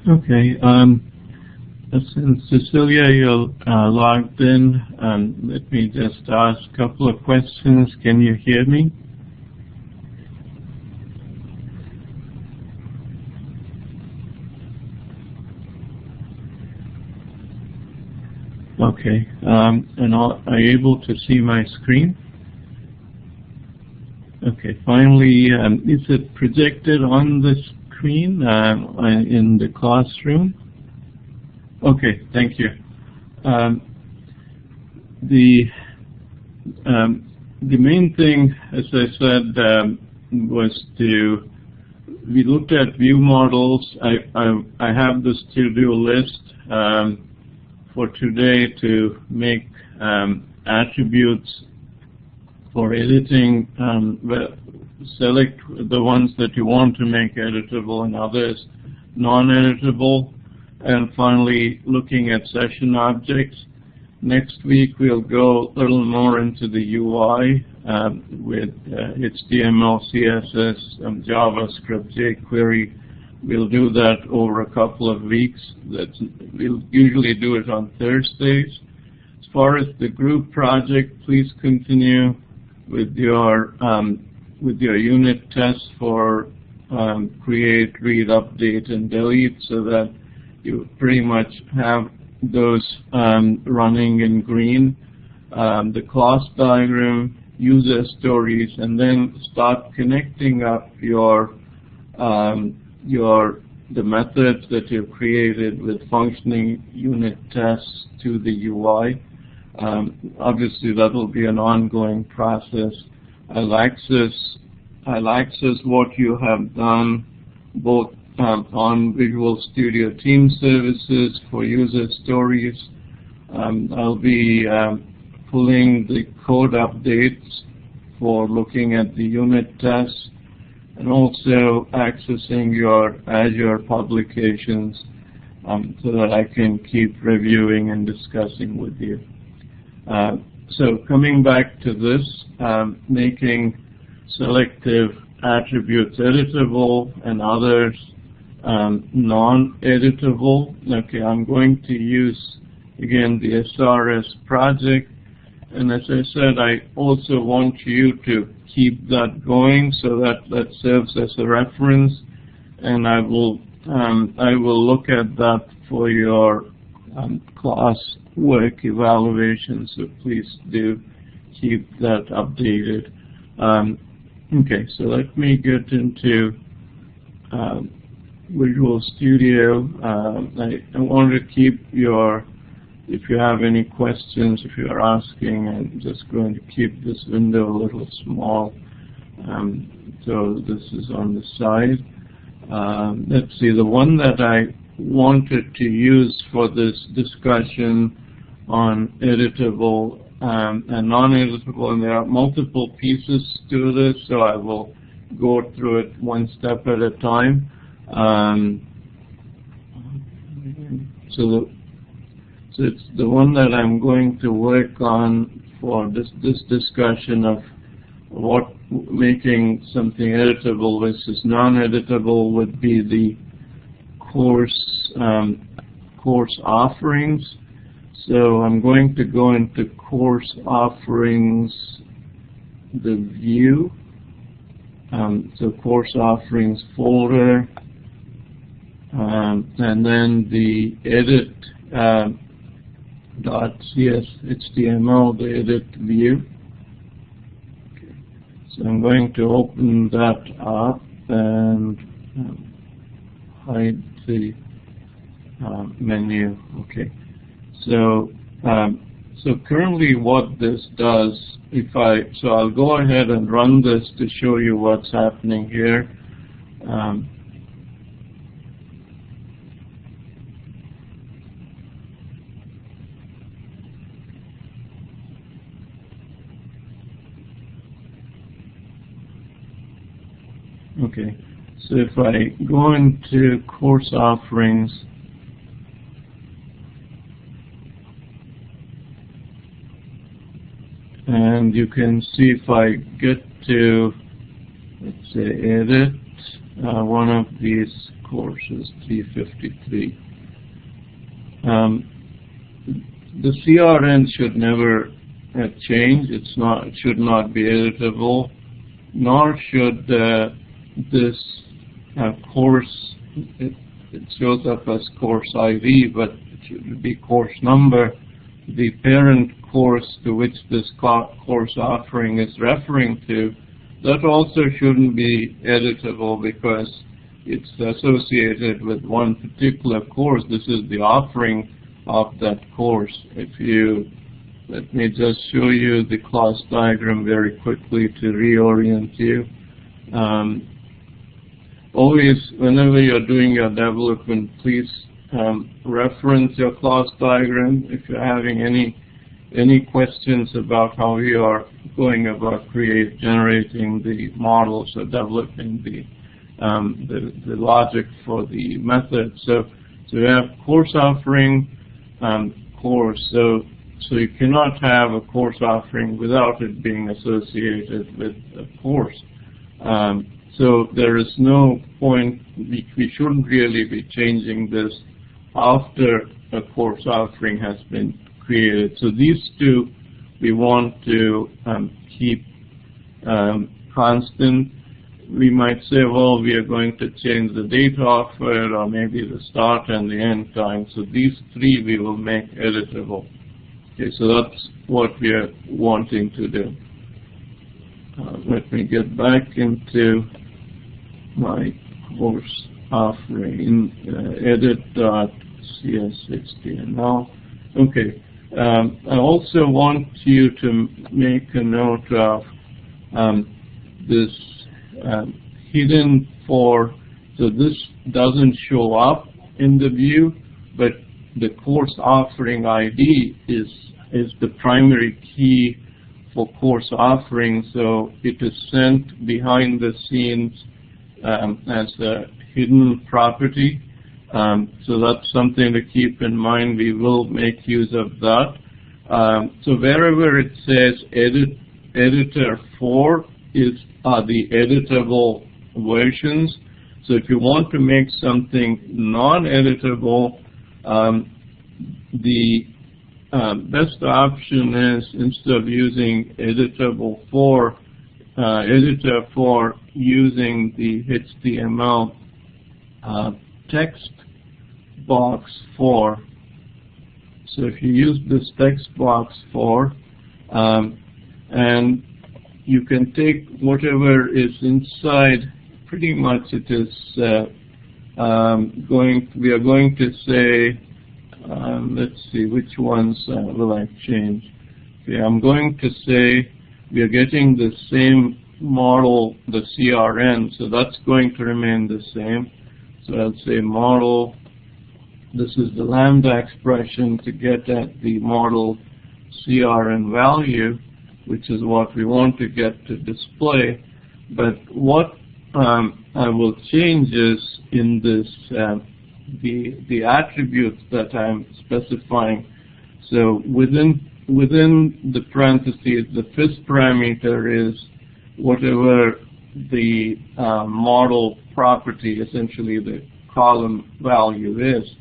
Okay. Since Cecilia, you're logged in, let me just ask a couple of questions. Can you hear me? Okay. And are you able to see my screen? Okay. Finally, is it projected on the screen in the classroom? Okay. Thank you. The main thing, as I said, was we looked at view models. I have this to-do list for today to make attributes for editing. Select the ones that you want to make editable and others non-editable. And finally, looking at session objects. Next week, we'll go a little more into the UI with HTML, CSS, JavaScript, jQuery. We'll do that over a couple of weeks. We'll usually do it on Thursdays. As far as the group project, please continue with your unit tests for create, read, update, and delete, so that you pretty much have those running in green. The class diagram, user stories, and then start connecting up the methods that you've created with functioning unit tests to the UI. Obviously, that will be an ongoing process. I'll access what you have done both on Visual Studio Team Services for user stories. I'll be pulling the code updates for looking at the unit tests, and also accessing your Azure publications so that I can keep reviewing and discussing with you. So coming back to this, making selective attributes editable and others non-editable. Okay, I'm going to use, again, the SRS project. And as I said, I also want you to keep that going so that serves as a reference. And I will look at that for your class work evaluation. So please do keep that updated. Okay, so let me get into Visual Studio. I want to keep if you have any questions, if you are asking, I'm just going to keep this window a little small. So this is on the side. Let's see, the one that I wanted to use for this discussion on editable and non-editable, and there are multiple pieces to this, so I will go through it one step at a time. So it's the one that I'm going to work on for this discussion of what making something editable versus non-editable would be the course offerings. So I'm going to go into course offerings, the view, so course offerings folder, and then the edit .html, the edit view. Okay. So I'm going to open that up and hide the menu. Okay. So currently what this does, so I'll go ahead and run this to show you what's happening here. Okay, so if I go into course offerings, and you can see if I get to, let's say, edit one of these course is 353. The CRN should never change. It should not be editable, nor should this course, it shows up as course ID, but it should be course number. The parent course to which this course offering is referring to, that also shouldn't be editable because it's associated with one particular course. This is the offering of that course. Let me just show you the class diagram very quickly to reorient you. Always, whenever you're doing your development, please reference your class diagram. If you're having any questions about how you are going about generating the models or developing the logic for the method. So you have course offering, course. So you cannot have a course offering without it being associated with a course. So there is no point, we shouldn't really be changing this after a course offering has been created. So these two we want to keep constant. We might say, well, we are going to change the date offered or maybe the start and the end time. So these three we will make editable. Okay, so that's what we are wanting to do. Let me get back into my course offering, edit.cs60. Okay. I also want you to make a note of this hidden for, so this doesn't show up in the view, but the course offering ID is the primary key for course offering, so it is sent behind the scenes as a hidden property. So that's something to keep in mind. We will make use of that. So wherever it says editor for are the editable versions. So if you want to make something non-editable, the best option is, instead of using editable for, editor for, using the HTML text box for. So if you use this text box for, and you can take whatever is inside, pretty much it is we are going to say, let's see, which ones will I change? Okay, I'm going to say we are getting the same model, the CRN, so that's going to remain the same. So I'll say model, this is the lambda expression to get at the model CRN value, which is what we want to get to display. But what I will change is in this the attributes that I'm specifying. So within the parentheses, the fifth parameter is whatever the model property, essentially the column value is.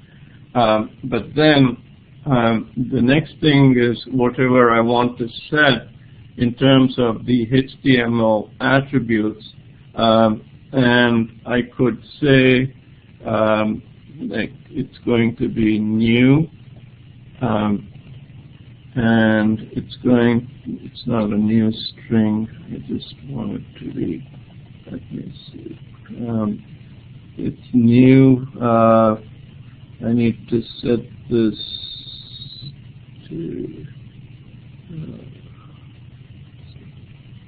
But then the next thing is whatever I want to set in terms of the HTML attributes. And I could say like it's going to be new, and it's not a new string, I just want it to be, let me see, it's new. I need to set this to,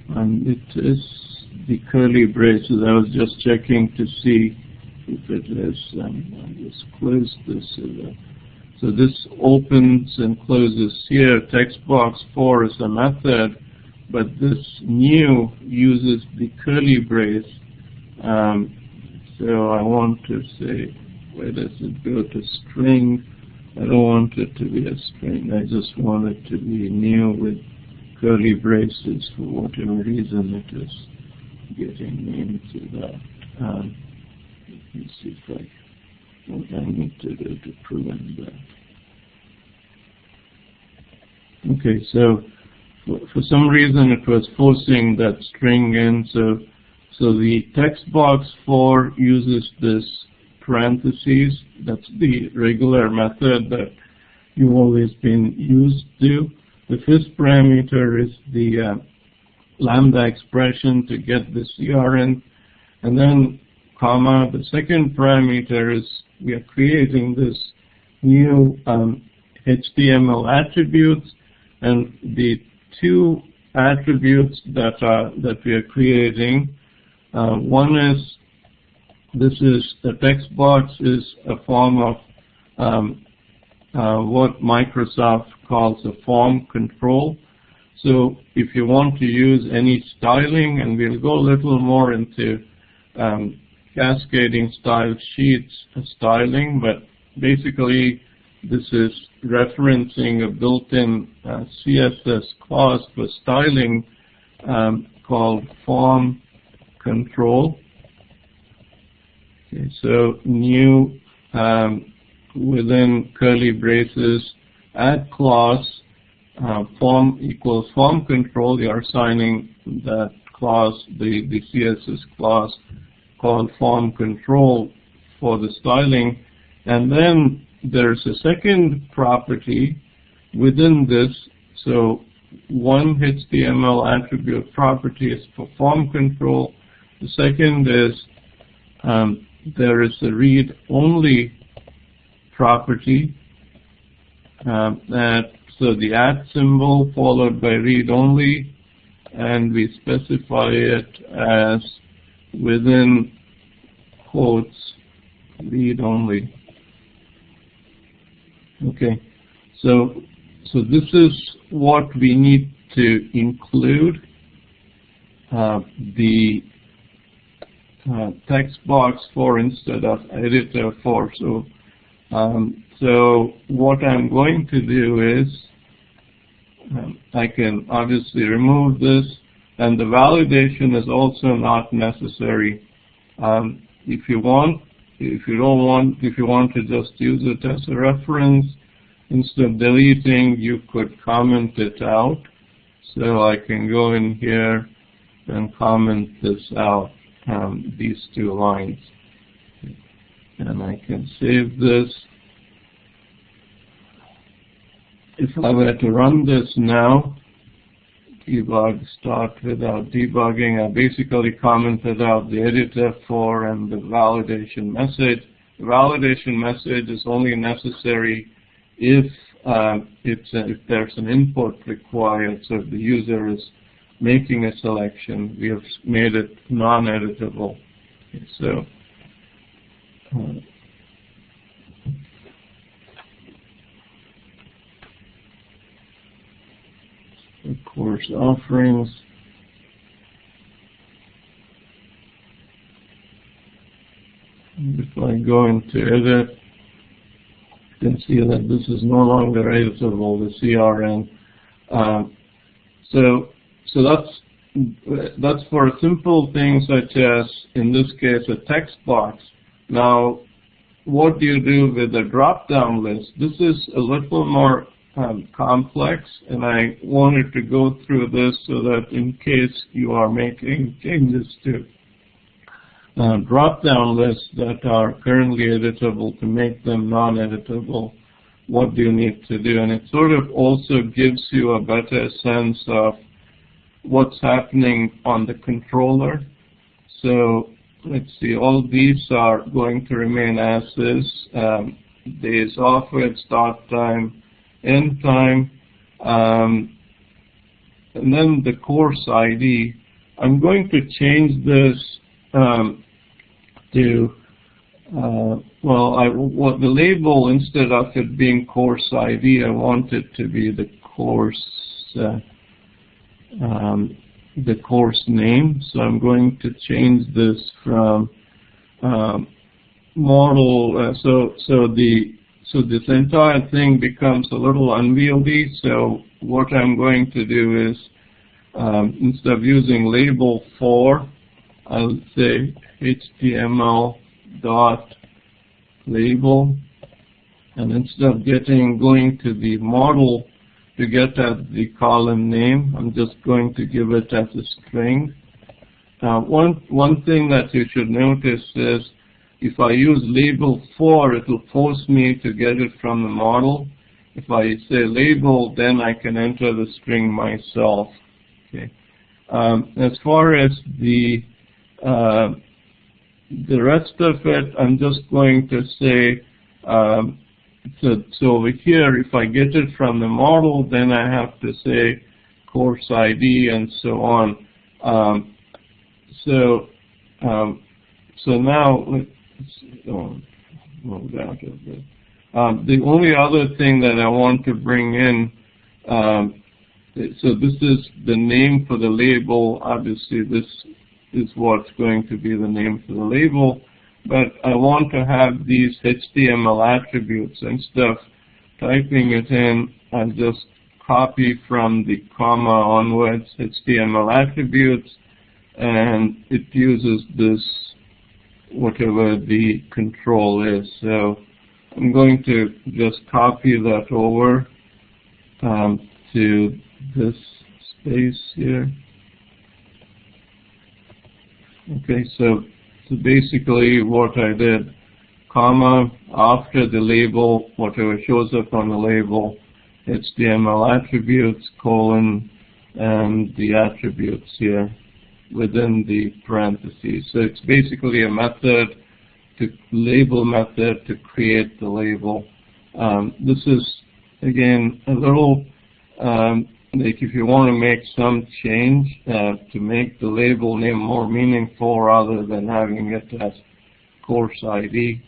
and it is the curly braces. I was just checking to see if it is. I'll just close this. So this opens and closes here. Text box for is a method, but this new uses the curly brace. So I want to say, where does it go to string? I don't want it to be a string. I just want it to be new with curly braces for whatever reason it is getting into that. Let me see if what I need to do to prevent that. Okay, so for some reason it was forcing that string in, so the text box 4 uses this parentheses. That's the regular method that you've always been used to. The first parameter is the lambda expression to get the CRN, and then comma. The second parameter is we are creating this new HTML attributes, and the two attributes that we are creating. One is the text box is a form of what Microsoft calls a form control. So if you want to use any styling, and we'll go a little more into cascading style sheets styling, but basically this is referencing a built-in CSS clause for styling called form control. Okay, so new within curly braces add clause form equals form control. You are assigning that clause, the CSS clause called form control for the styling, and then there's a second property within this. So one HTML attribute property is for form control. The second is there is a read-only property so the @ symbol followed by read-only, and we specify it as within quotes read-only. Okay, so this is what we need to include. The text box 4 instead of editor 4. So what I'm going to do is I can obviously remove this, and the validation is also not necessary. If you want to just use it as a reference, instead of deleting, you could comment it out. So I can go in here and comment this out, these two lines. And I can save this. If I were to run this now, debug start without debugging, I basically commented out the editor 4 and the validation message. The validation message is only necessary if there's an input required, so if the user is making a selection. We have made it non-editable. Okay, so of course, offerings. If I go into edit, you can see that this is no longer editable, the CRN. So that's for a simple thing such as, in this case, a text box. Now, what do you do with a drop-down list? This is a little more complex, and I wanted to go through this so that in case you are making changes to drop-down lists that are currently editable, to make them non-editable, what do you need to do? And it sort of also gives you a better sense of what's happening on the controller. So let's see, all these are going to remain as is. Days off with, start time, end time, and then the course ID. I'm going to change this to what the label, instead of it being course ID, I want it to be the course name. So I'm going to change this from model. So this entire thing becomes a little unwieldy. So what I'm going to do is, instead of using label 4, I'll say HTML dot label, and instead of going to the model to get at the column name, I'm just going to give it as a string. One thing that you should notice is if I use label 4, it will force me to get it from the model. If I say label, then I can enter the string myself. Okay. As far as the rest of it, I'm just going to say, so over here, if I get it from the model, then I have to say course ID and so on. So now let's move down to this. The only other thing that I want to bring in, so this is the name for the label. Obviously, this is what's going to be the name for the label. But I want to have these HTML attributes. Instead of typing it in, I just copy from the comma onwards HTML attributes, and it uses this, whatever the control is. So I'm going to just copy that over to this space here. Okay, so basically what I did, comma, after the label, whatever shows up on the label, HTML attributes, colon, and the attributes here within the parentheses. So it's basically a method, label method to create the label. This is, again, a little, like if you want to make some change to make the label name more meaningful rather than having it as course ID,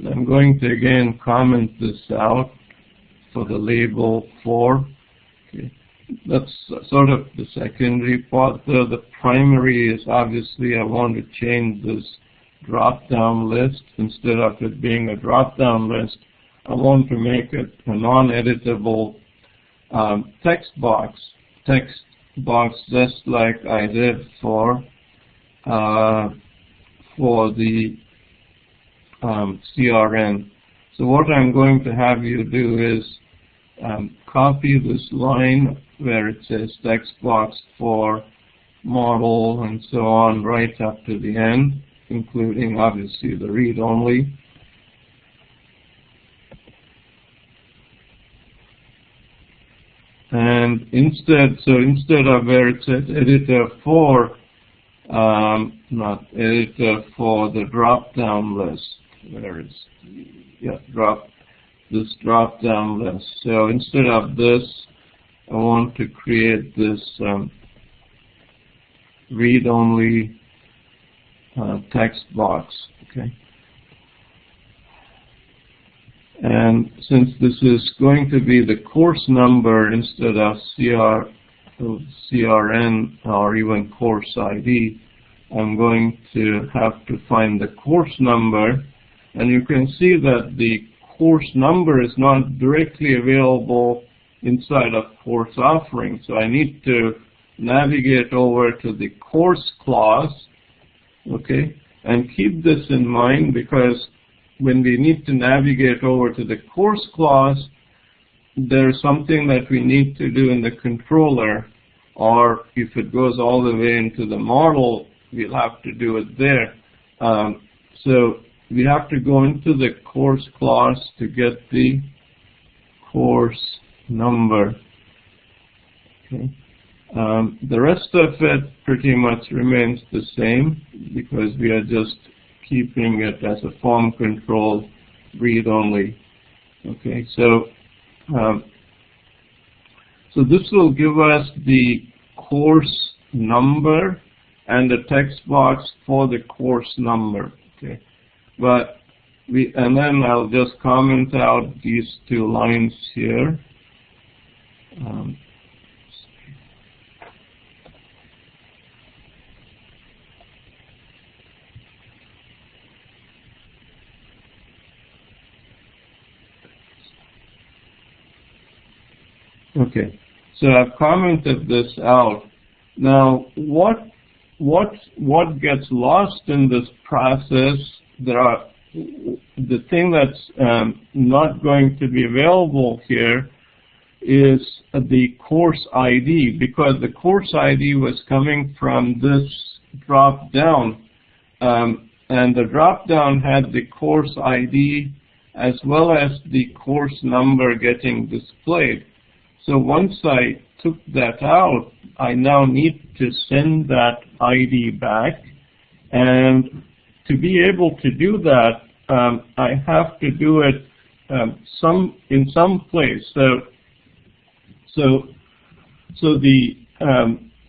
I'm going to again comment this out for the label 4. Okay. That's sort of the secondary part. The primary is obviously I want to change this drop-down list. Instead of it being a drop-down list, I want to make it a non-editable text box just like I did for the CRN. So what I'm going to have you do is copy this line where it says text box for model and so on right up to the end, including obviously the read only. And instead of where it says editor for, not editor for the drop-down list, where is, yeah, this drop-down list. So instead of this, I want to create this read-only text box. Okay. And since this is going to be the course number instead of CRN or even course ID, I'm going to have to find the course number. And you can see that the course number is not directly available inside of course offering. So I need to navigate over to the course clause, okay? And keep this in mind, because when we need to navigate over to the course clause, there's something that we need to do in the controller, or if it goes all the way into the model, we'll have to do it there. So we have to go into the course clause to get the course number. Okay. The rest of it pretty much remains the same because we are just keeping it as a form control read only. Okay, so so this will give us the course number and the text box for the course number. Okay, but and then I'll just comment out these two lines here. Okay, so I've commented this out. Now, what gets lost in this process the thing that's not going to be available here is the course ID, because the course ID was coming from this drop down, and the drop down had the course ID as well as the course number getting displayed. So once I took that out, I now need to send that ID back, and to be able to do that, I have to do it in some place. So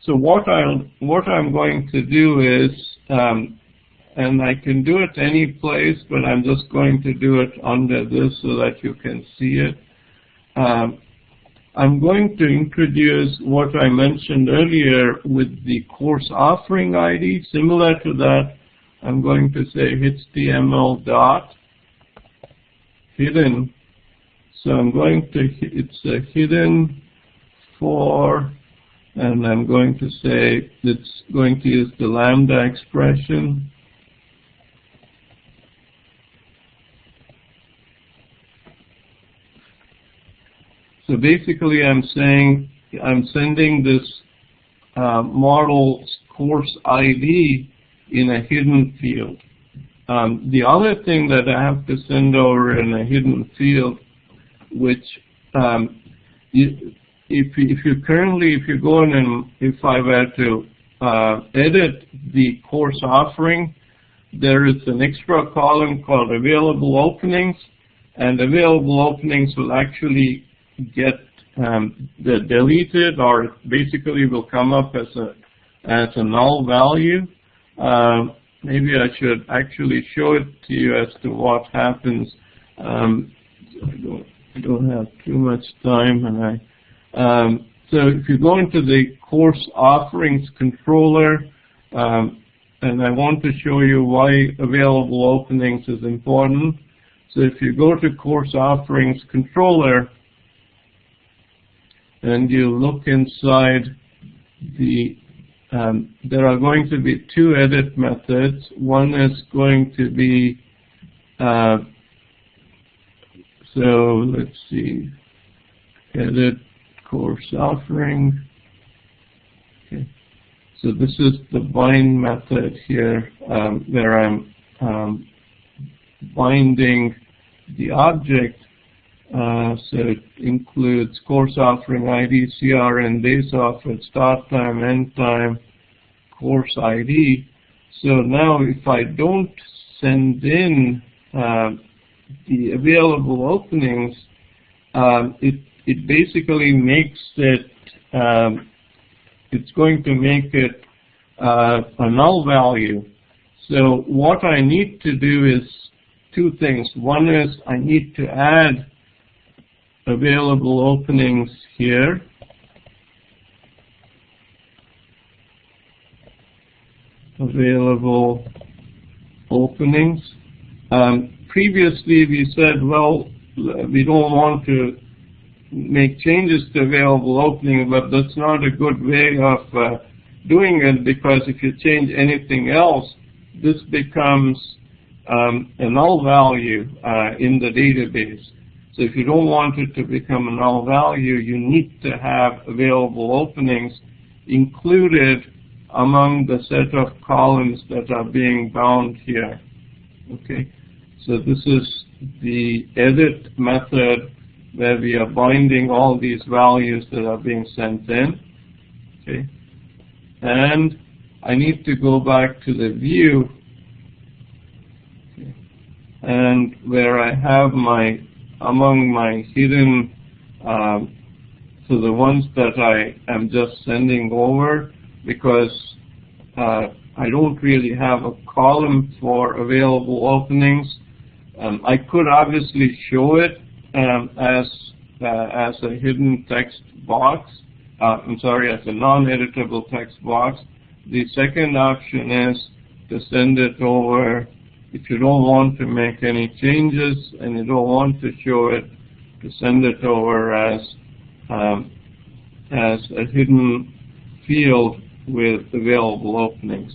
what I'm going to do is, and I can do it any place, but I'm just going to do it under this so that you can see it. I'm going to introduce what I mentioned earlier with the course offering ID. Similar to that, I'm going to say HTML dot hidden. So I'm going to, it's a hidden for, and I'm going to say it's going to use the lambda expression. So basically I'm saying I'm sending this model's course ID in a hidden field. The other thing that I have to send over in a hidden field, which if you go in and if I were to edit the course offering, there is an extra column called available openings, and available openings will actually get deleted, or basically will come up as a null value. Maybe I should actually show it to you as to what happens. I don't have too much time, and so if you go into the course offerings controller, and I want to show you why available openings is important. So if you go to course offerings controller, and you look inside the, there are going to be two edit methods. One is going to be, so let's see, edit course offering. Okay. So this is the bind method here, where I'm binding the object. So it includes course offering ID, CRN, days offered, start time, end time, course ID. So now if I don't send in the available openings, it basically makes it, it's going to make it a null value. So what I need to do is two things. One is I need to add available openings here. Available openings. Previously we said, well, we don't want to make changes to available opening, but that's not a good way of doing it, because if you change anything else, this becomes a null value in the database. So if you don't want it to become a null value, you need to have available openings included among the set of columns that are being bound here. Okay, so this is the edit method where we are binding all these values that are being sent in. Okay, and I need to go back to the view, okay, and where I have my, among my hidden, so the ones that I am just sending over, because I don't really have a column for available openings. I could obviously show it as a hidden text box. I'm sorry, as a non-editable text box. The second option is to send it over, if you don't want to make any changes and you don't want to show it, to send it over as a hidden field with available openings.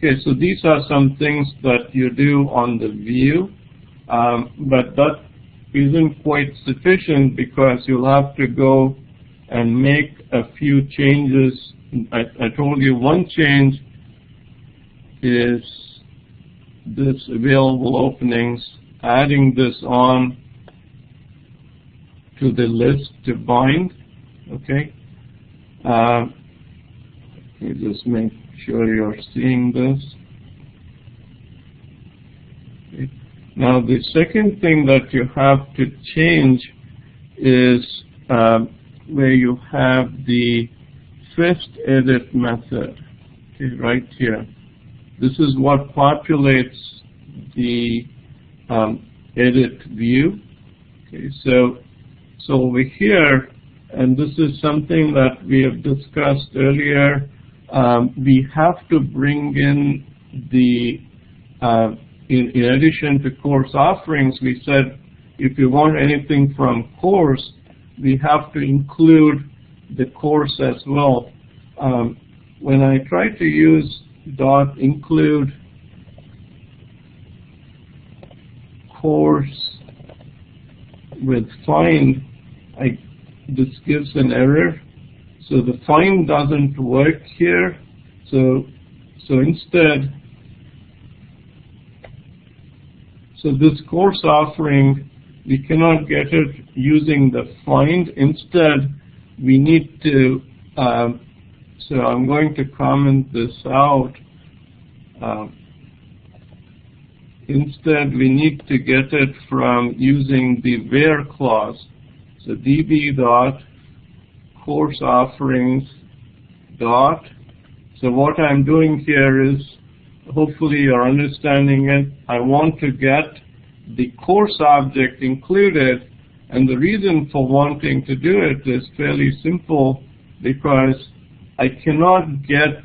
Okay, so these are some things that you do on the view, but that isn't quite sufficient because you'll have to go and make a few changes. I told you one change is this available openings, adding this on to the list to bind. Okay. Let me just make sure you're seeing this. Okay. Now the second thing that you have to change is where you have the first edit method. Okay, right here. This is what populates the edit view. Okay, so over here, and this is something that we have discussed earlier, we have to bring in the, in addition to course offerings, we said if you want anything from course, we have to include the course as well. When I try to use .include course with find, this gives an error. So the find doesn't work here. So instead, so this course offering, we cannot get it using the find. Instead, we need to, so I'm going to comment this out. Instead, we need to get it from using the where clause. So db dot course offerings dot. So what I'm doing here is, hopefully you're understanding it, I want to get the course object included, and the reason for wanting to do it is fairly simple, because I cannot get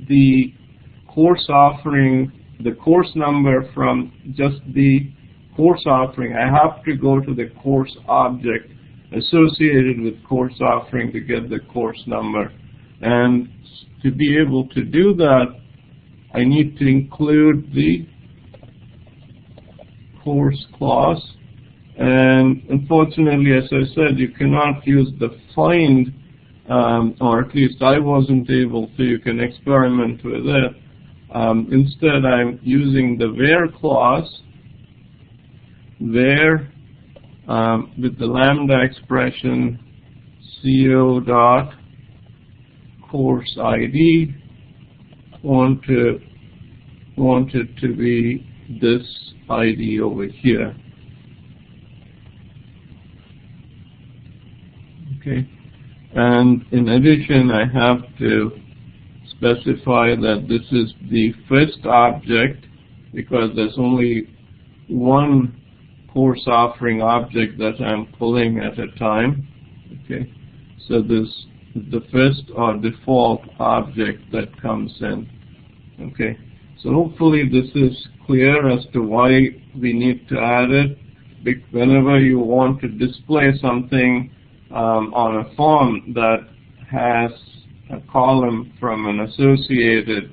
the course offering, the course number from just the course offering. I have to go to the course object associated with course offering to get the course number. And to be able to do that, I need to include the course clause. And unfortunately, as I said, you cannot use the find, or at least I wasn't able to. You can experiment with it. Instead, I'm using the where clause, where with the lambda expression co dot course ID, want it to be this ID over here. Okay, and in addition, I have to specify that this is the first object, because there's only one course offering object that I'm pulling at a time. Okay, so this is the first or default object that comes in. Okay, so hopefully this is clear as to why we need to add it. Whenever you want to display something on a form that has a column from an associated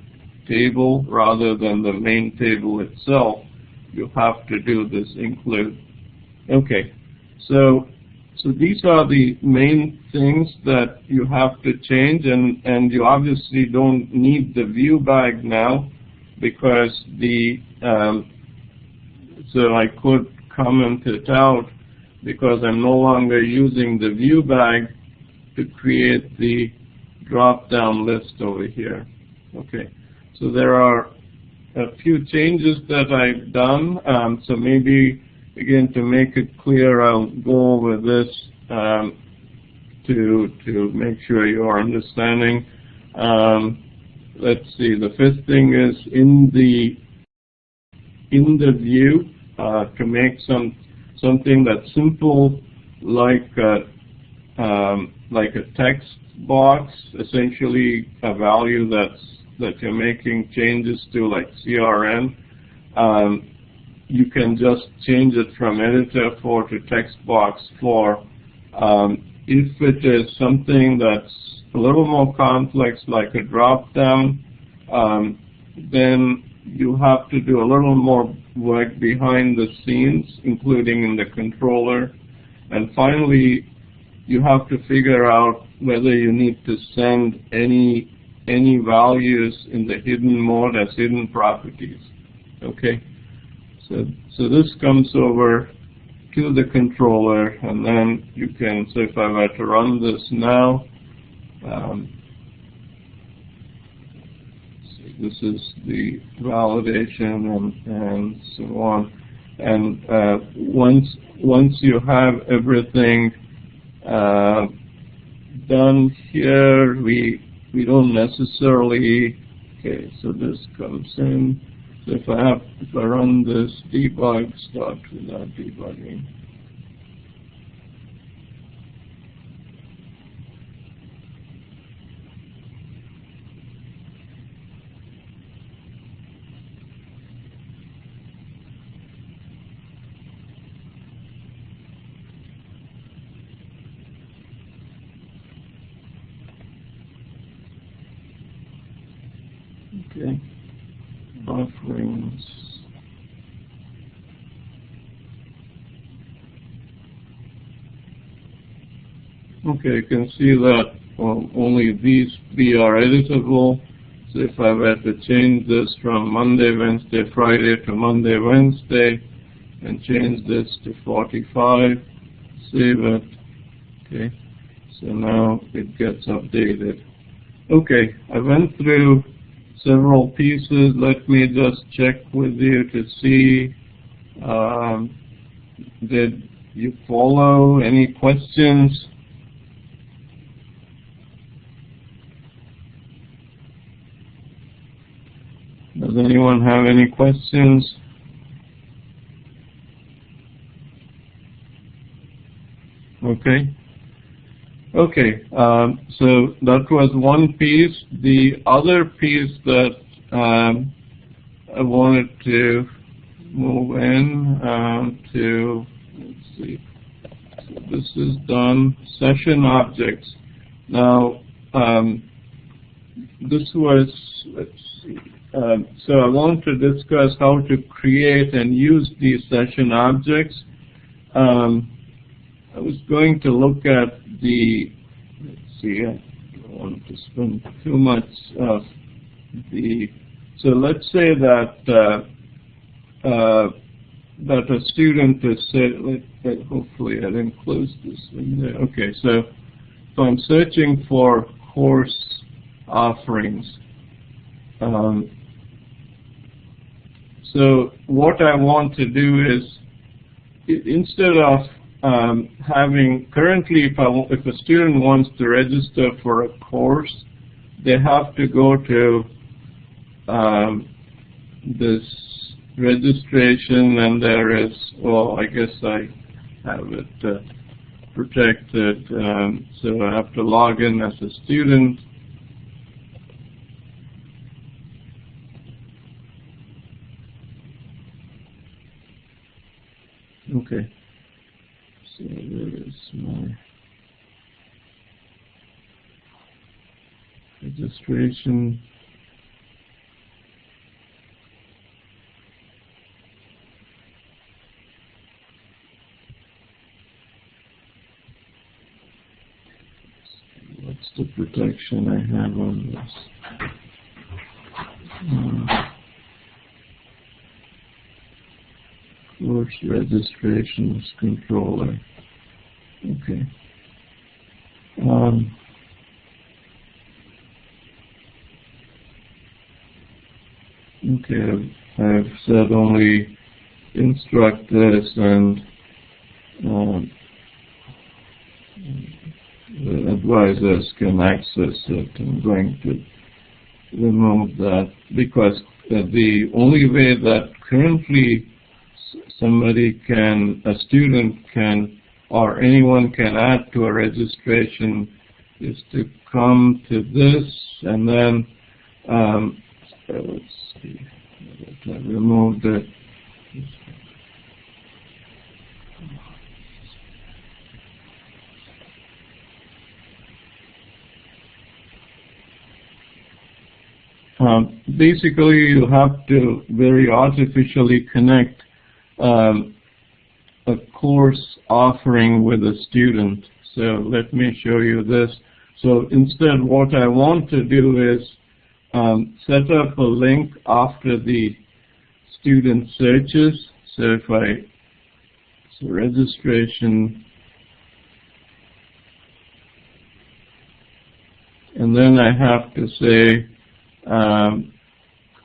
table rather than the main table itself, you have to do this include. Okay, so these are the main things that you have to change, and you obviously don't need the view bag now, because the so I could comment it out because I'm no longer using the view bag to create the drop-down list over here. Okay, so there are a few changes that I've done. So maybe, again, to make it clear, I'll go over this to make sure you are understanding. Let's see. The first thing is in the view to make something that's simple, like a text box, essentially a value that you're making changes to, like CRN. You can just change it from editor 4 to text box 4. If it is something that's a little more complex, like a drop down, then you have to do a little more work behind the scenes, including in the controller. And finally, you have to figure out whether you need to send any values in the hidden mode as hidden properties. Okay, so this comes over to the controller, and then you can. So if I were to run this now, this is the validation and so on. And once you have everything done here, we don't necessarily. Okay, so this comes in. So if I run this debug, start without debugging. Okay, offerings. Okay, you can see that only these three are editable. So if I were to change this from Monday, Wednesday, Friday to Monday, Wednesday, and change this to 45, save it. Okay, so now it gets updated. Okay, I went through several pieces. Let me just check with you to see, did you follow? Any questions? Does anyone have any questions? Okay. Okay, so that was one piece. The other piece that I wanted to move in to, let's see, so this is done, session objects. Now, this was, let's see, so I want to discuss how to create and use these session objects. I was going to look at the, let's see, I don't want to spend too much of the, so let's say that that a student is said, hopefully I didn't close this window. Okay, so I'm searching for course offerings. So what I want to do is, instead of currently, if a student wants to register for a course, they have to go to this registration, and there is, well, I guess I have it protected, so I have to log in as a student. Okay. So there is my registration. What's the protection I have on this? Course registrations controller. Okay. Okay, I've said only instruct this, and the advisors can access it. I'm going to remove that because the only way that currently somebody can, a student can, or anyone can add to a registration is to come to this, and then let's see, I removed it. basically you have to very artificially connect a course offering with a student. So let me show you this. So instead, what I want to do is set up a link after the student searches. So if registration, and then I have to say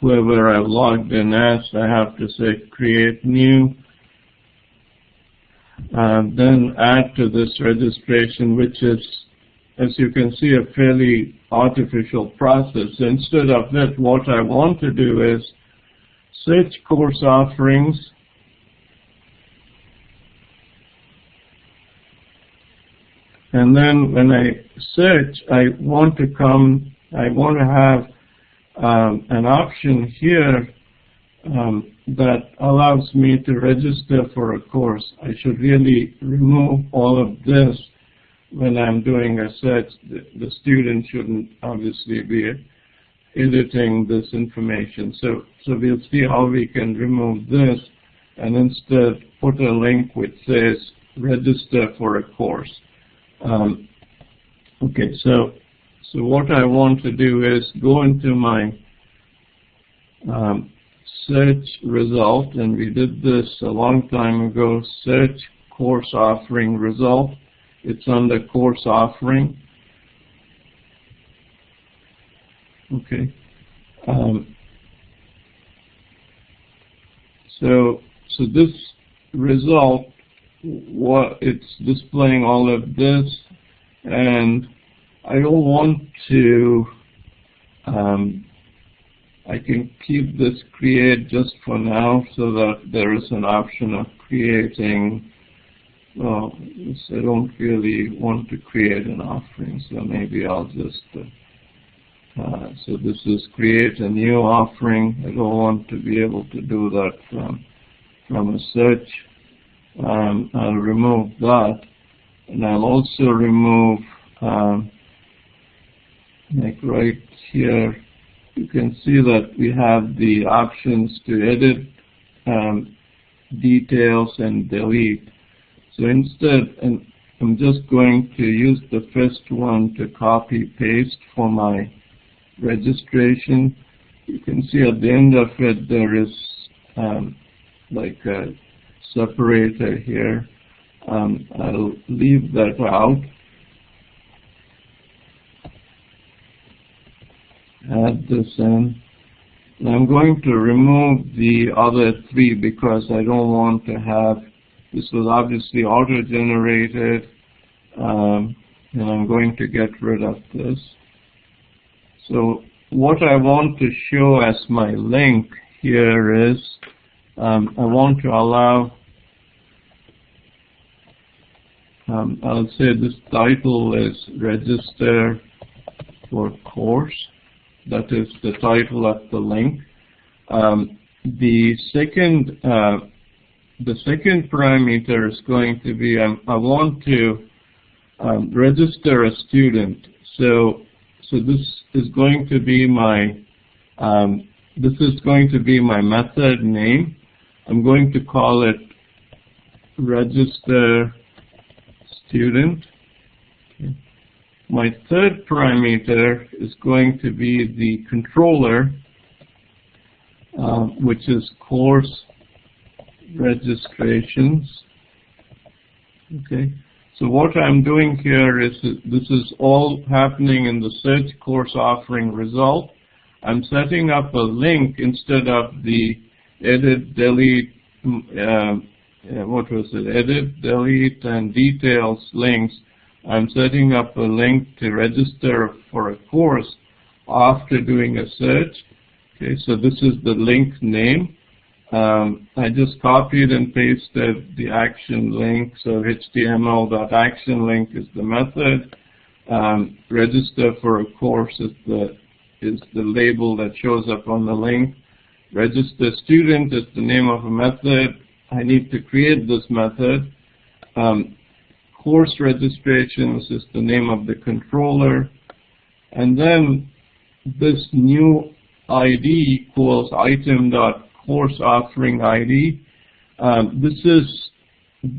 whoever I've logged in as, I have to say create new, then add to this registration, which is, as you can see, a fairly artificial process. So instead of that, what I want to do is search course offerings, and then when I search, I want to have an option here that allows me to register for a course. I should really remove all of this when I'm doing a search. The student shouldn't obviously be editing this information. So we'll see how we can remove this and instead put a link which says register for a course. Okay, so what I want to do is go into my search result, and we did this a long time ago, search course offering result. It's under course offering. Okay. So this result, it's displaying all of this, and I don't want to, I can keep this create just for now so that there is an option of creating, well, I don't really want to create an offering, so maybe I'll just, so this is create a new offering. I don't want to be able to do that from a search. I'll remove that, and I'll also remove, like right here, you can see that we have the options to edit details and delete. So instead, and I'm just going to use the first one to copy paste for my registration. You can see at the end of it there is like a separator here. I'll leave that out. Add this in. And I'm going to remove the other three because I don't want to have, this was obviously auto-generated, and I'm going to get rid of this. So what I want to show as my link here is, I want to allow, I'll say this title is register for course. That is the title of the link. The second parameter is going to be, I want to register a student. So this is going to be my method name. I'm going to call it register student. Okay. My third parameter is going to be the controller, which is course registrations. Okay. So what I'm doing here is this is all happening in the search course offering result. I'm setting up a link instead of the edit, delete, edit, delete, and details links. I'm setting up a link to register for a course after doing a search. Okay, so this is the link name. I just copied and pasted the action link. So HTML.action link is the method. Register for a course is the label that shows up on the link. Register student is the name of a method. I need to create this method. Course registrations is the name of the controller. And then this new ID equals item.courseOfferingID. This is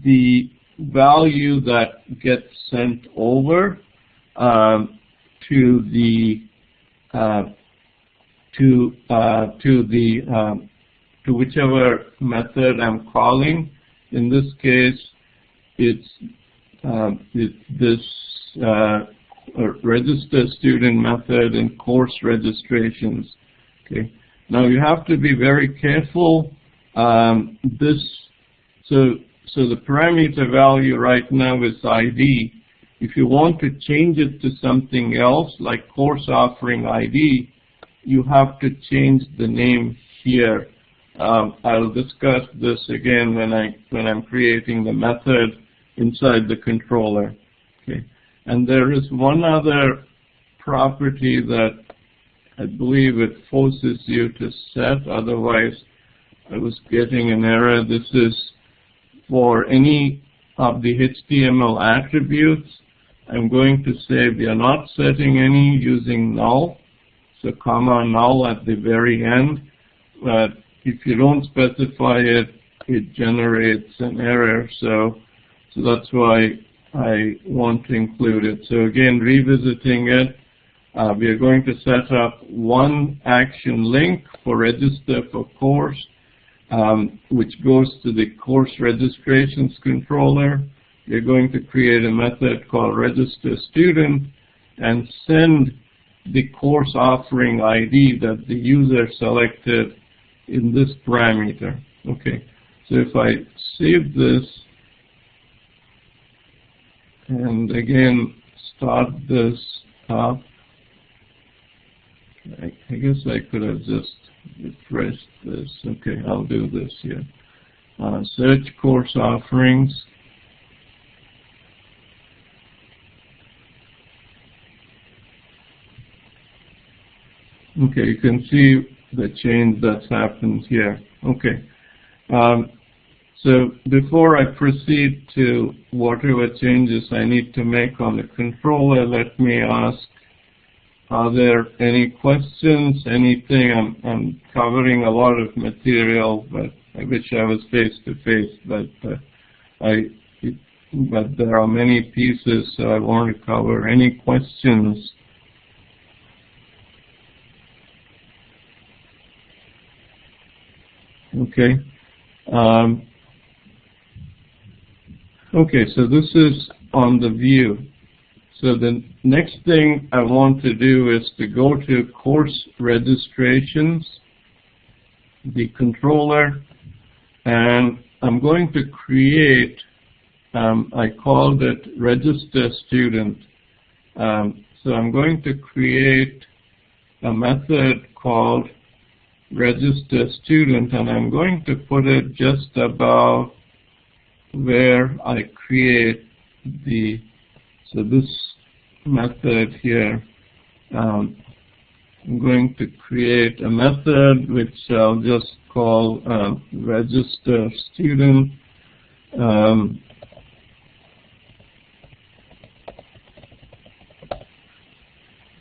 the value that gets sent over to whichever method I'm calling. In this case, it's this register student method in course registrations. Okay. Now you have to be very careful. So the parameter value right now is ID. If you want to change it to something else, like course offering ID, you have to change the name here. I'll discuss this again when I'm creating the method inside the controller. Okay. And there is one other property that I believe it forces you to set, otherwise I was getting an error. This is for any of the HTML attributes. I'm going to say we are not setting any using null, so comma null at the very end. But if you don't specify it, it generates an error. So that's why I want to include it. So again, revisiting it, we are going to set up one action link for register for course, which goes to the course registrations controller. We're going to create a method called register student and send the course offering ID that the user selected in this parameter. Okay, so if I save this and again start this up, I guess I could have just refreshed this. Okay, I'll do this here. Search course offerings. Okay, you can see the change that's happened here. Okay, so before I proceed to whatever changes I need to make on the controller, let me ask, are there any questions, anything? I'm covering a lot of material, but I wish I was face-to-face, but there are many pieces, so I want to cover any questions. Okay. Okay, so this is on the view. So the next thing I want to do is to go to course registrations, the controller, and I'm going to create, I called it register student. So I'm going to create a method called register student, and I'm going to put it just above where I create the, so this method here, I'm going to create a method which I'll just call register student.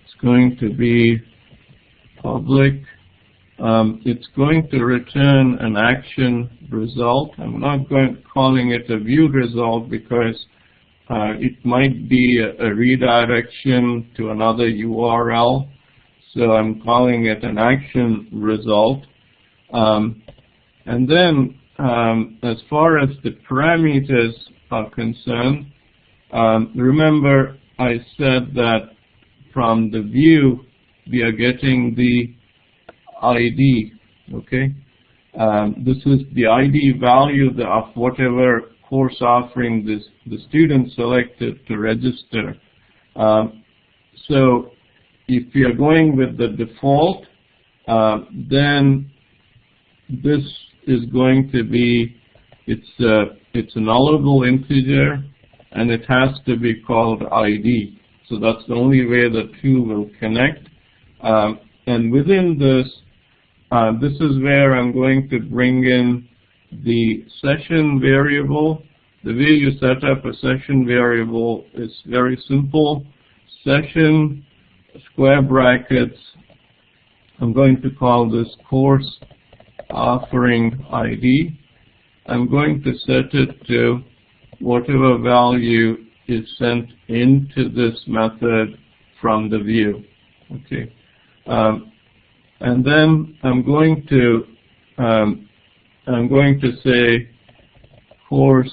It's going to be public. It's going to return an action result. I'm not calling it a view result because it might be a redirection to another URL. So I'm calling it an action result. And then as far as the parameters are concerned, remember I said that from the view we are getting the ID, okay? This is the ID value of whatever course offering the student selected to register. So if you are going with the default, then this is going to be, it's a nullable integer, and it has to be called ID. So that's the only way the two will connect. And within this, this is where I'm going to bring in the session variable. The way you set up a session variable is very simple. Session, square brackets, I'm going to call this course offering ID. I'm going to set it to whatever value is sent into this method from the view. Okay, and then I'm going to say course.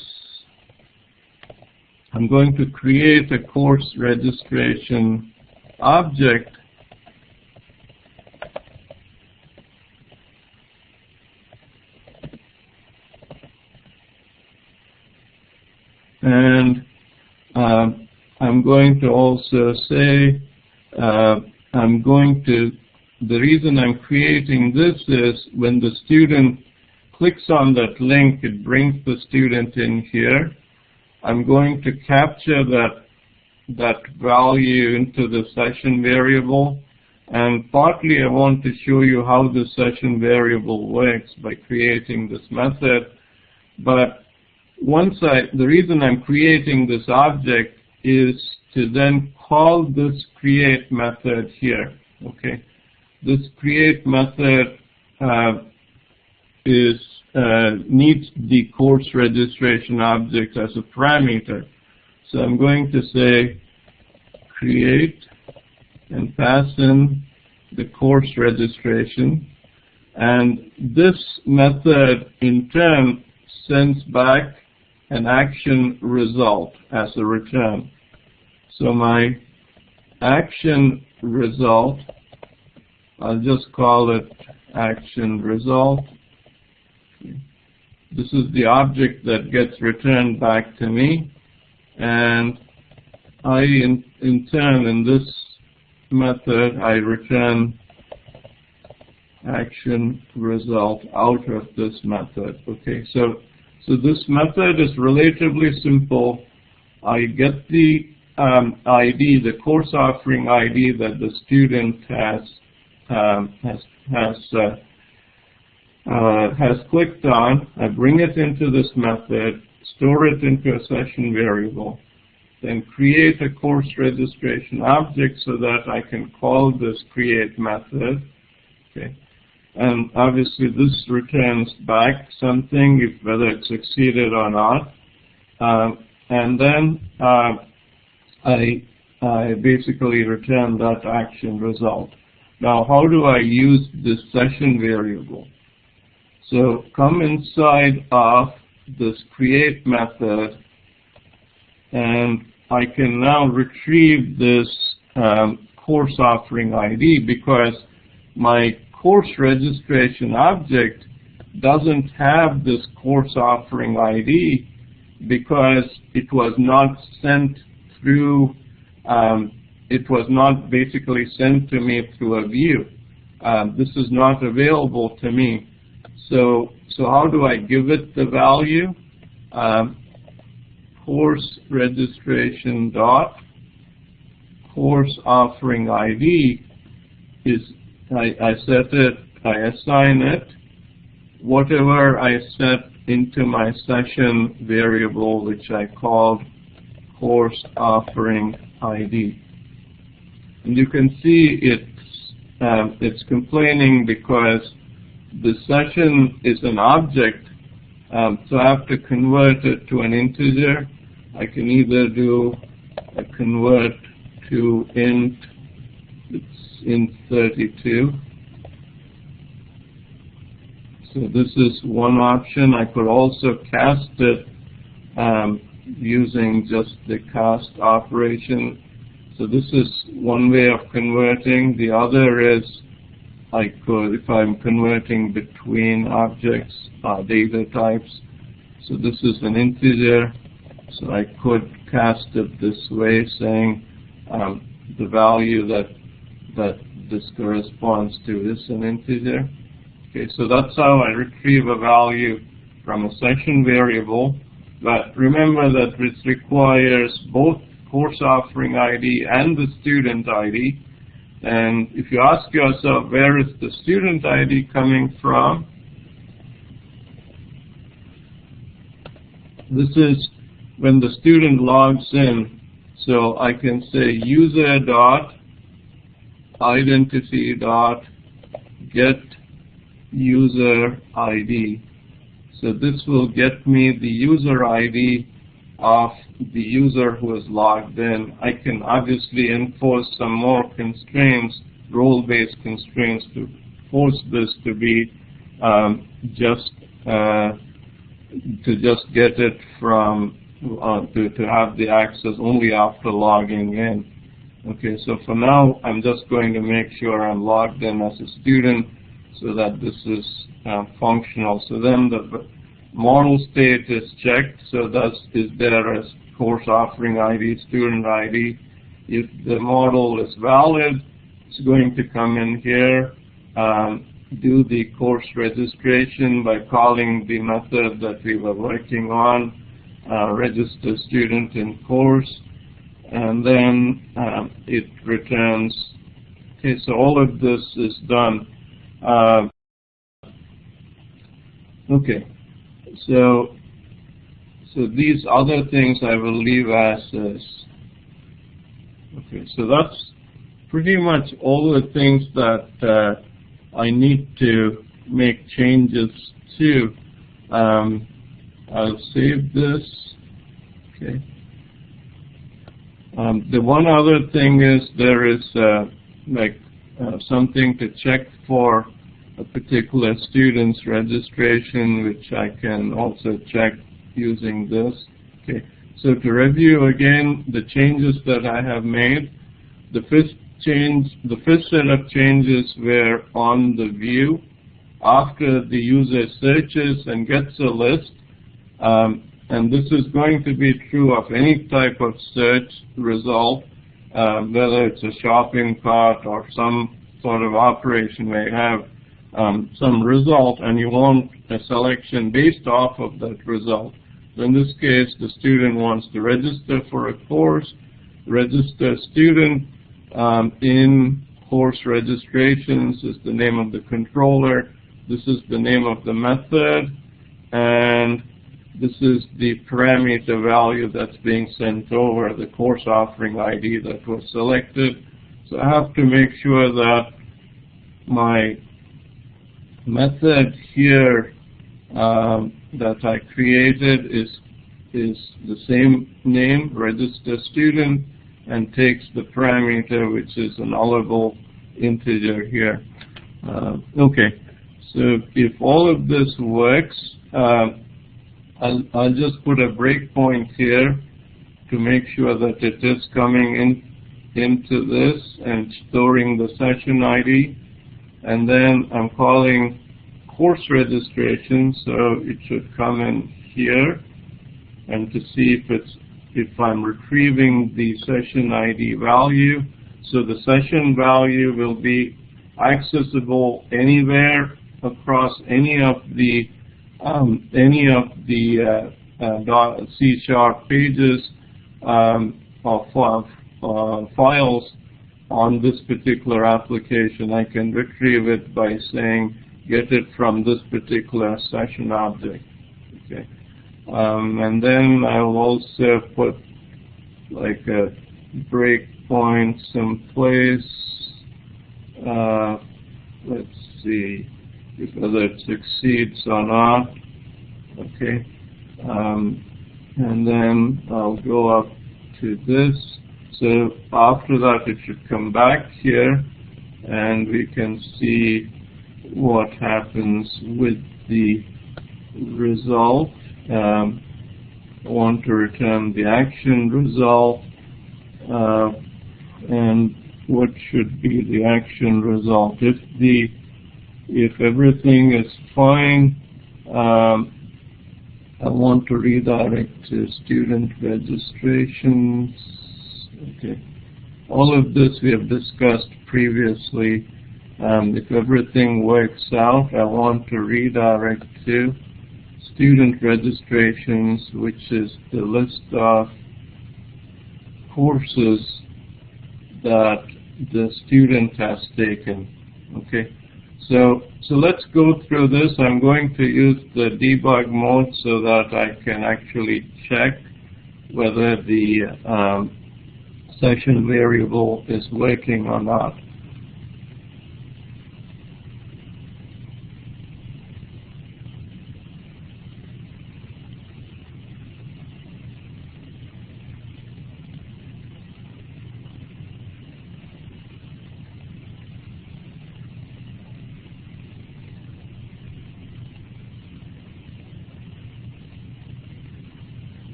I'm going to create a course registration object and I'm going to also say the reason I'm creating this is when the student clicks on that link, it brings the student in here. I'm going to capture that value into the session variable, and partly I want to show you how the session variable works by creating this method. But the reason I'm creating this object is to then call this create method here. Okay, this create method needs the course registration object as a parameter. So I'm going to say create and pass in the course registration, and this method in turn sends back an action result as a return. So my action result, I'll just call it action result. This is the object that gets returned back to me, and I in turn in this method I return action result out of this method. Okay, so this method is relatively simple. I get the ID, the course offering ID that the student has clicked on. I bring it into this method, store it into a session variable, then create a course registration object so that I can call this create method. Okay, and obviously this returns back something, whether it succeeded or not, and then I basically return that action result. Now, how do I use this session variable? So come inside of this create method, and I can now retrieve this course offering ID, because my course registration object doesn't have this course offering ID because it was not sent through, it was not basically sent to me through a view. This is not available to me. So how do I give it the value? Course registration dot course offering ID is, I set it, I assign it, whatever I set into my session variable, which I called course offering ID. And you can see it's complaining because the session is an object, so I have to convert it to an integer. I can either do a convert to int, it's int 32. So this is one option. I could also cast it using just the cast operation. So this is one way of converting. The other is I could, if I'm converting between objects, data types. So this is an integer. So I could cast it this way, saying the value that this corresponds to is an integer. Okay, so that's how I retrieve a value from a session variable. But remember that this requires both course offering ID and the student ID. And if you ask yourself, where is the student ID coming from? This is when the student logs in. So I can say user dot identity dot get user ID. So this will get me the user ID of the user who is logged in. I can obviously enforce some more constraints, role-based constraints, to force this to be just get it from to have the access only after logging in. Okay, so for now I'm just going to make sure I'm logged in as a student so that this is functional. So then the model state is checked, so that is there as course offering ID, student ID. If the model is valid, it's going to come in here, do the course registration by calling the method that we were working on, register student in course, and then it returns. Okay, so all of this is done. Okay, so these other things I will leave as is. Okay, so that's pretty much all the things that I need to make changes to. I'll save this. Okay. The one other thing is there is something to check for a particular student's registration, which I can also check using this. Okay. So to review again the changes that I have made, the first set of changes were on the view. After the user searches and gets a list, and this is going to be true of any type of search result, whether it's a shopping cart or some sort of operation where you have some result and you want a selection based off of that result. So in this case, the student wants to register for a course, register student. In course registrations is the name of the controller. This is the name of the method, and this is the parameter value that's being sent over, the course offering ID that was selected. So I have to make sure that my method here that I created is the same name, register student, and takes the parameter, which is an nullable integer here. Okay, so if all of this works, I'll just put a breakpoint here to make sure that it is coming into this and storing the session ID. And then I'm calling course registration, so it should come in here, and to see if I'm retrieving the session ID value. So the session value will be accessible anywhere across any of the C# pages of files on this particular application. I can retrieve it by saying get it from this particular session object. Okay. And then I will also put like a breakpoint someplace. Let's see whether it succeeds or not. Okay. And then I'll go up to this. So after that, it should come back here, and we can see what happens with the result. I want to return the action result, and what should be the action result? If everything is fine, I want to redirect to student registrations. Okay, all of this we have discussed previously. If everything works out, I want to redirect to student registrations, which is the list of courses that the student has taken. Okay, so let's go through this. I'm going to use the debug mode so that I can actually check whether the session variable is working or not.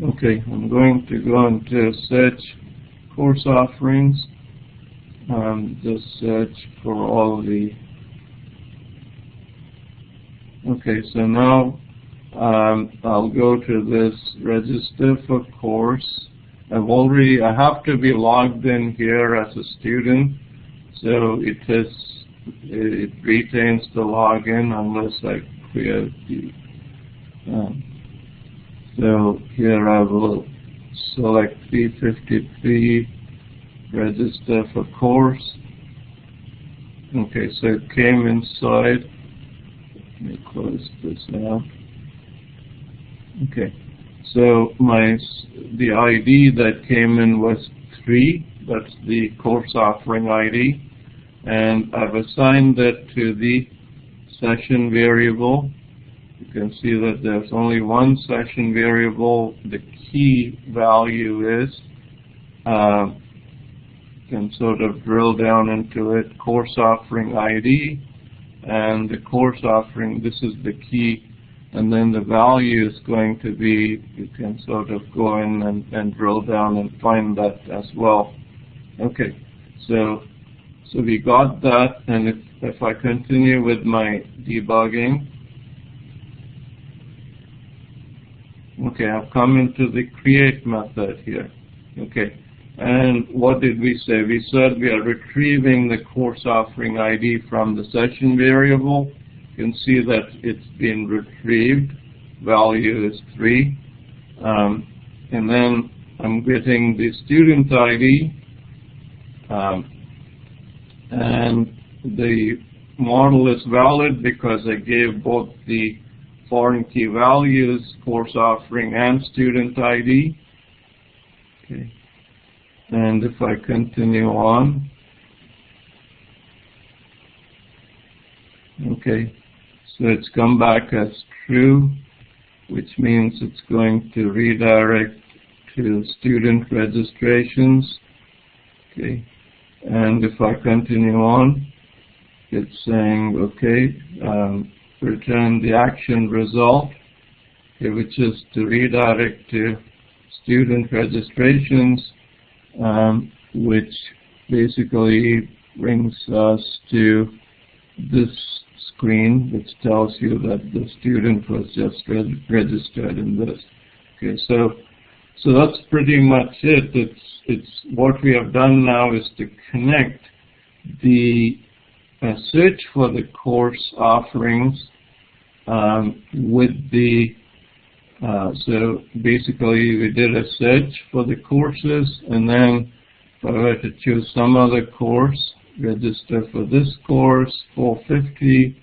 Okay, I'm going to go into search course offerings. Just search for all the. Okay, so now I'll go to this register for course. I have to be logged in here as a student, so it retains the login unless I create the. So here I will select 353, register for course. Okay, so it came inside. Let me close this out. Okay, so the ID that came in was 3. That's the course offering ID, and I've assigned that to the session variable. You can see that there's only one session variable. The key value is, you can sort of drill down into it, course offering ID, and the course offering, this is the key, and then the value is going to be, you can sort of go in and drill down and find that as well. Okay, so we got that, and if I continue with my debugging, okay, I've come into the create method here. Okay, and what did we say? We said we are retrieving the course offering ID from the session variable. You can see that it's been retrieved. Value is 3. And then I'm getting the student ID. And the model is valid because I gave both the foreign key values, course offering, and student ID. Okay. And if I continue on, okay, so it's come back as true, which means it's going to redirect to student registrations. Okay, and if I continue on, it's saying, okay, return the action result, okay, which is to redirect to student registrations, which basically brings us to this screen, which tells you that the student was just registered in this. Okay, so that's pretty much it. It's what we have done now is to connect the search for the course offerings with the so basically we did a search for the courses, and then if I were to choose some other course, register for this course, 450,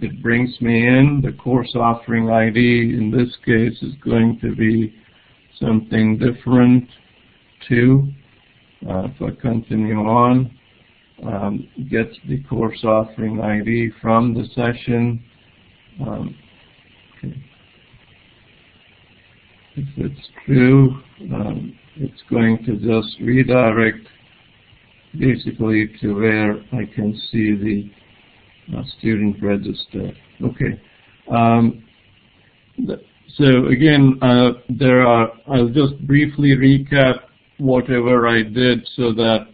it brings me in. The course offering ID in this case is going to be something different too. If I continue on, gets the course offering ID from the session. Okay. If it's true, it's going to just redirect basically to where I can see the student register. Okay. So again, I'll just briefly recap whatever I did so that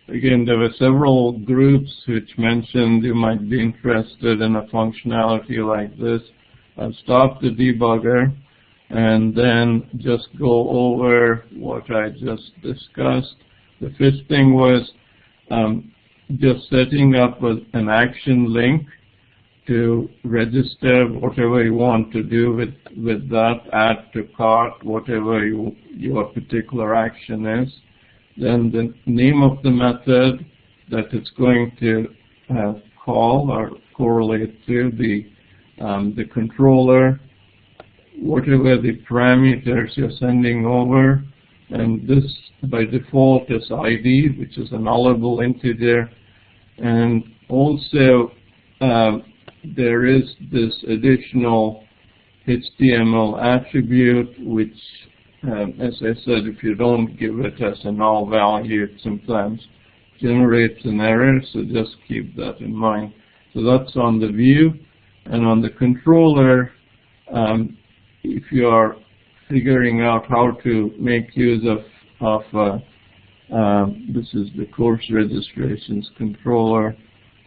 again, there were several groups which mentioned you might be interested in a functionality like this. I'll stop the debugger and then just go over what I just discussed. The first thing was just setting up an action link to register whatever you want to do with that, add to cart, whatever your particular action is. Then the name of the method that it's going to call or correlate to, the controller, whatever the parameters you're sending over, and this by default is ID, which is a nullable integer, and also there is this additional HTML attribute which, as I said, if you don't give it as a null value, it sometimes generates an error, so just keep that in mind. So that's on the view, and on the controller, if you are figuring out how to make use of this is the course registrations controller,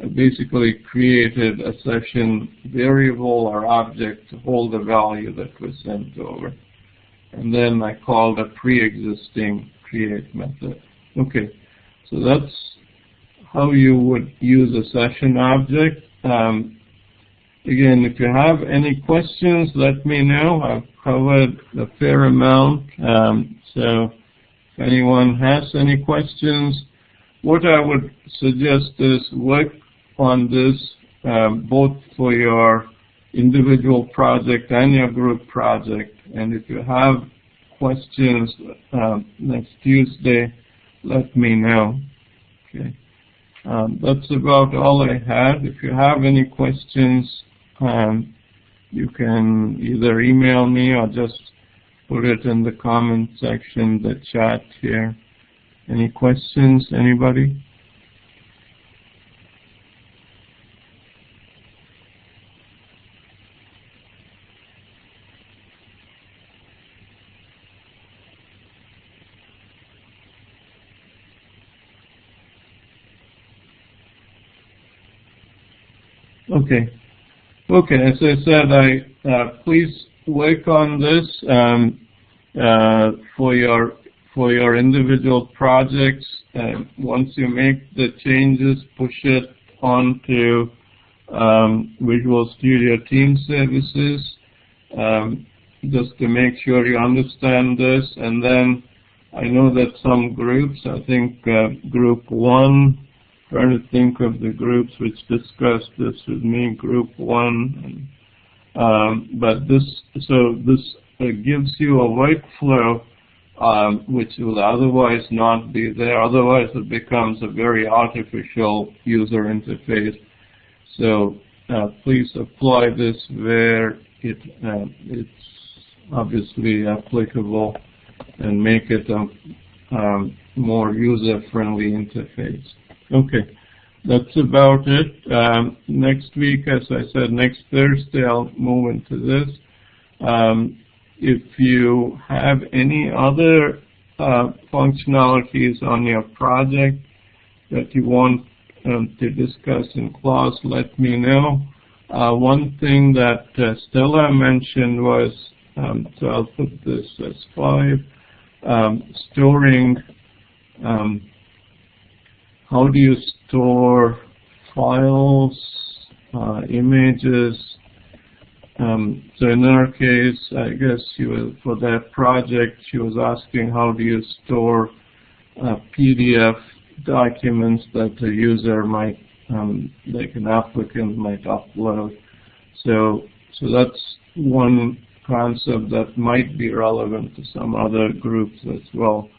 I basically created a session variable or object to hold the value that was sent over. And then I called a pre-existing create method. Okay, so that's how you would use a session object. Again, if you have any questions, let me know. I've covered a fair amount. So if anyone has any questions, what I would suggest is work on this both for your individual project and your group project. And if you have questions next Tuesday, let me know. Okay. That's about all I had. If you have any questions, you can either email me or just put it in the comment section, the chat here. Any questions, anybody? Okay. Okay, as I said, please work on this for your individual projects. Once you make the changes, push it onto Visual Studio Team Services, just to make sure you understand this. And then I know that some groups, I think Group 1, trying to think of the groups which discussed this with me, Group 1. But this gives you a workflow which will otherwise not be there. Otherwise, it becomes a very artificial user interface. So please apply this where it's obviously applicable, and make it a more user-friendly interface. Okay, that's about it. Next week, as I said, next Thursday, I'll move into this. If you have any other functionalities on your project that you want to discuss in class, let me know. One thing that Stella mentioned was, so I'll put this as 5, storing. How do you store files, images? So in our case, I guess for that project, she was asking how do you store PDF documents that the user might, like an applicant might upload. So that's one concept that might be relevant to some other groups as well.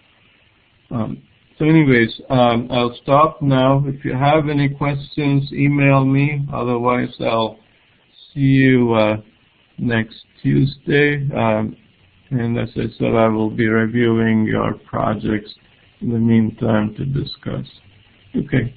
So anyways, I'll stop now. If you have any questions, email me. Otherwise, I'll see you next Tuesday. And as I said, I will be reviewing your projects in the meantime to discuss. Okay.